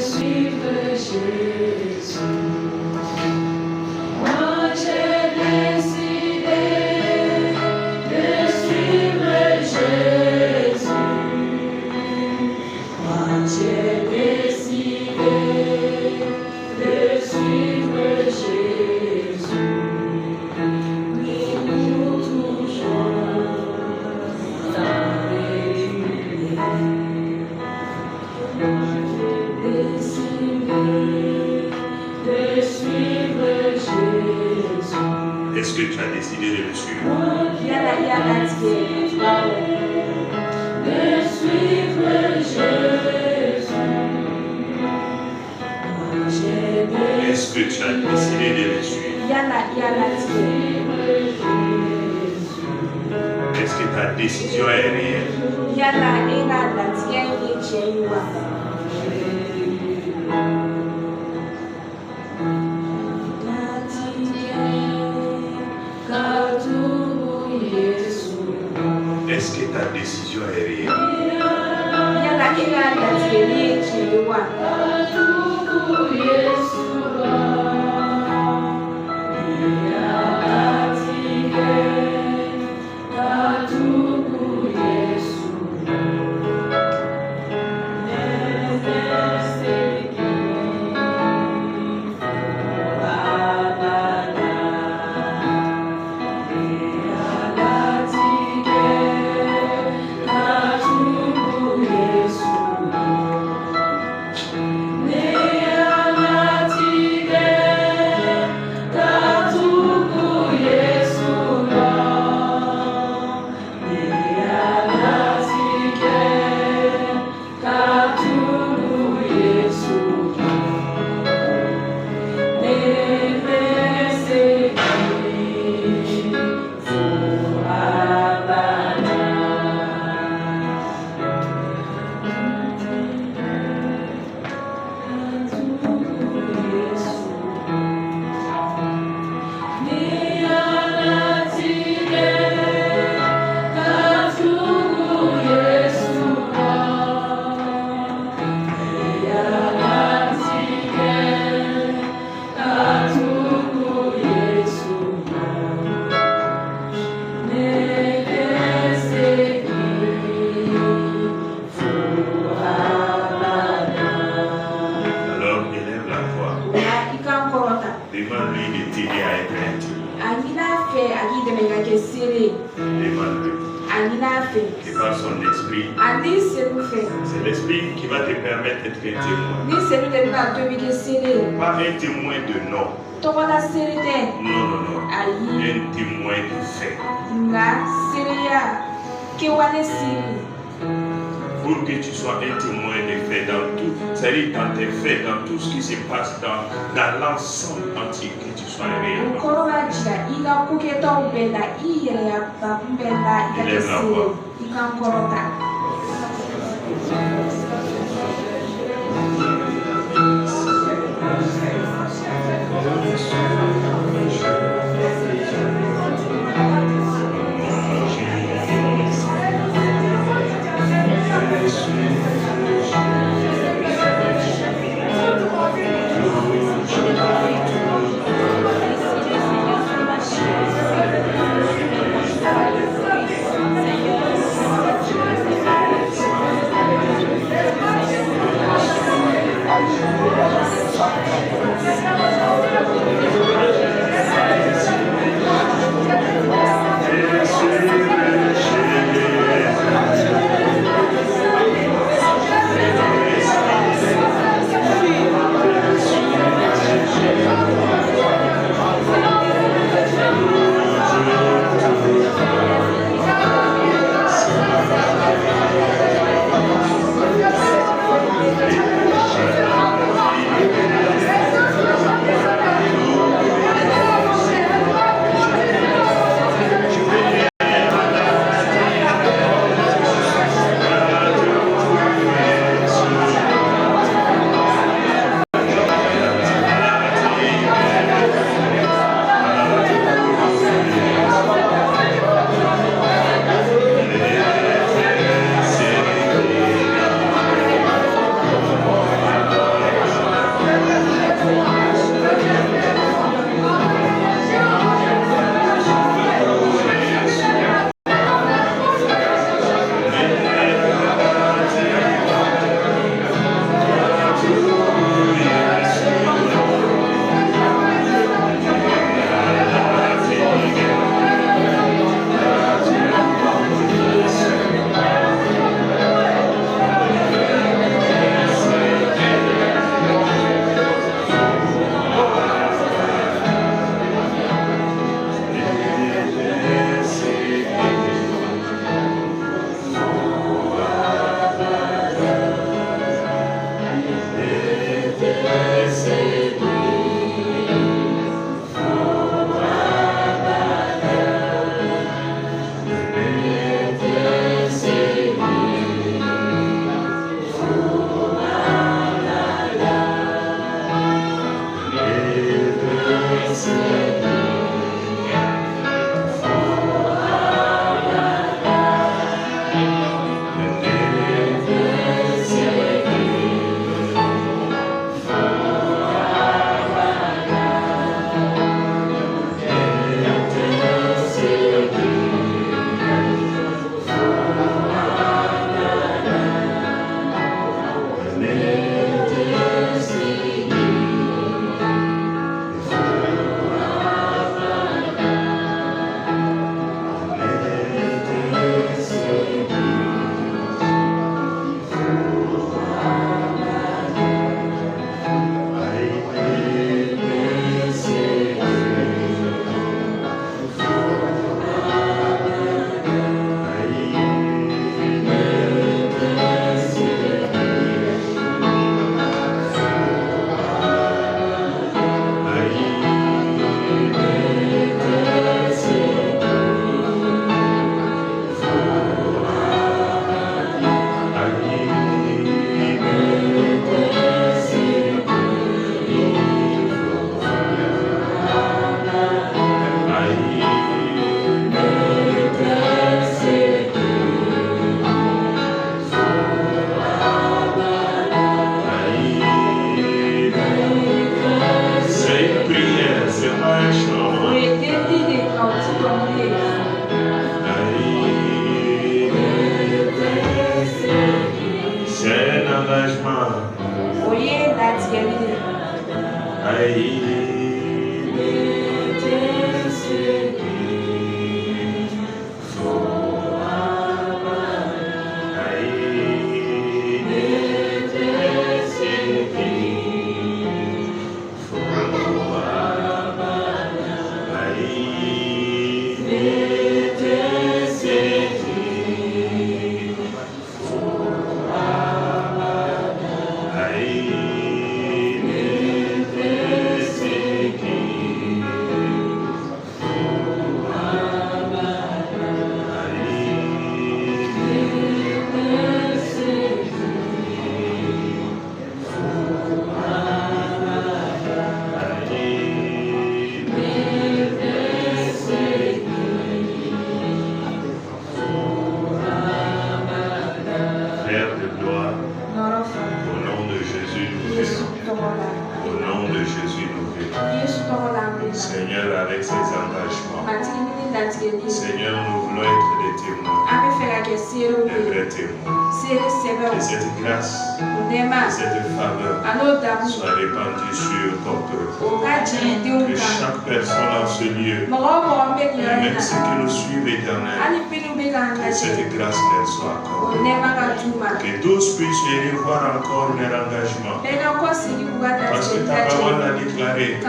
suivre Jésus. Moi j'ai décidé de suivre Jésus. Moi j'ai décidé de suivre Jésus. Oui, pour toujours t'adorer. De suivre Jésus. Est-ce que tu as décidé de le suivre? De suivre Jésus. Est-ce que tu as décidé de le suivre? Est-ce que ta décision est réelle? Est-ce que ta décision est réelle? Demande-lui de t'aider à être intime. Demande-lui. Et par son esprit, c'est l'esprit qui va te permettre d'être un témoin. Pas un témoin de non. Non, non, non. Un témoin de fait. Pour que tu sois un témoin de fait dans tout, c'est-à-dire dans tes faits, dans tout ce qui se passe dans l'ensemble entier, que tu sois réellement. Élève la voix. Seigneur, nous voulons être des témoins, des vrais témoins. Que cette grâce, cette faveur soit répandue sur ton peuple. Que chaque personne dans ce lieu, même ceux qui nous suivent éternellement, que cette grâce leur soit accordée. Que tous puissent revoir encore leur engagement. Parce que ta parole l'a déclaré. De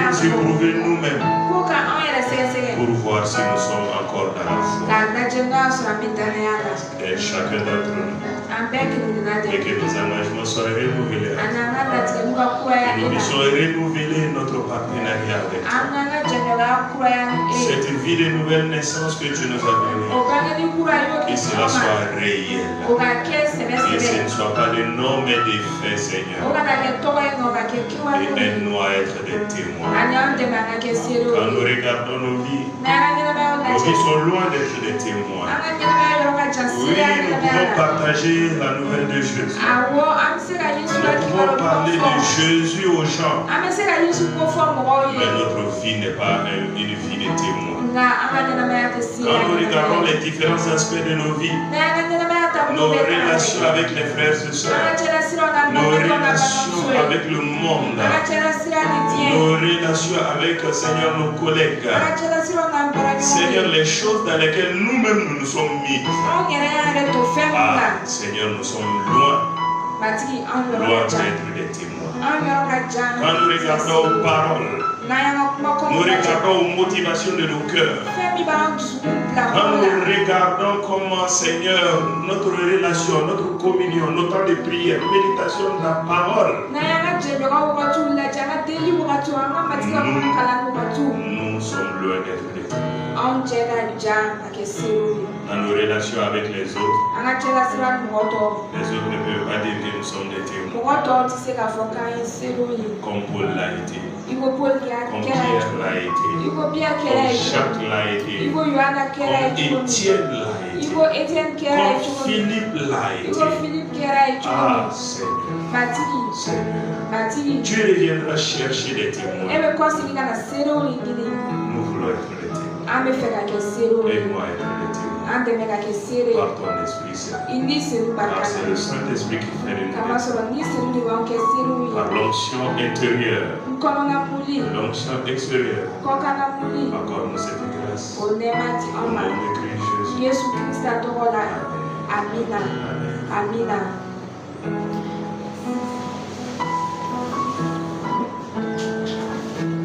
nous éprouver nous-mêmes pour voir si nous sommes encore dans la foi. Et chacun d'entre nous. Et que nos engagements soient renouvelés. Que nous puissions renouveler notre partenariat avec toi. Cette vie de nouvelle naissance que tu nous as donnée, que cela soit réel. Que ce ne soit pas des noms mais des faits, Seigneur. Et aide-nous à être des témoins. Quand nous regardons nos vies sont loin d'être des témoins. Oui, nous pouvons partager la nouvelle de Jésus. Nous pouvons parler de Jésus aux gens. Mais notre vie n'est pas une vie de témoin. Quand nous regardons les différents aspects de nos vies, nos relations avec les frères et sœurs, nos relations avec le monde, nos relations avec, Seigneur, nos collègues, Seigneur, les choses dans lesquelles nous-mêmes nous nous sommes mis. Ah, Seigneur, nous sommes loin d'être des témoins. Quand nous regardons aux paroles, nous regardons aux motivations de nos cœurs. Quand nous regardons comment, Seigneur, notre relation, notre communion, notre temps de prière, méditation de la parole, nous sommes loin d'être des témoins. Dans nos relations avec les autres ne peuvent pas dire que nous sommes des témoins. Comme Paul l'a été, comme Pierre l'a été, comme Jacques l'a été, comme Étienne l'a été, comme Philippe l'a été. Ah, Seigneur, tu reviendras chercher des témoins. Nous voulons être des témoins. Aide-moi à être des témoins. par ton Esprit Saint. Car c'est le Saint-Esprit qui fait de nous. Par l'onction intérieure, l'onction extérieure, accorde-nous cette grâce. Au nom de Christ Jésus. Amen. Amina.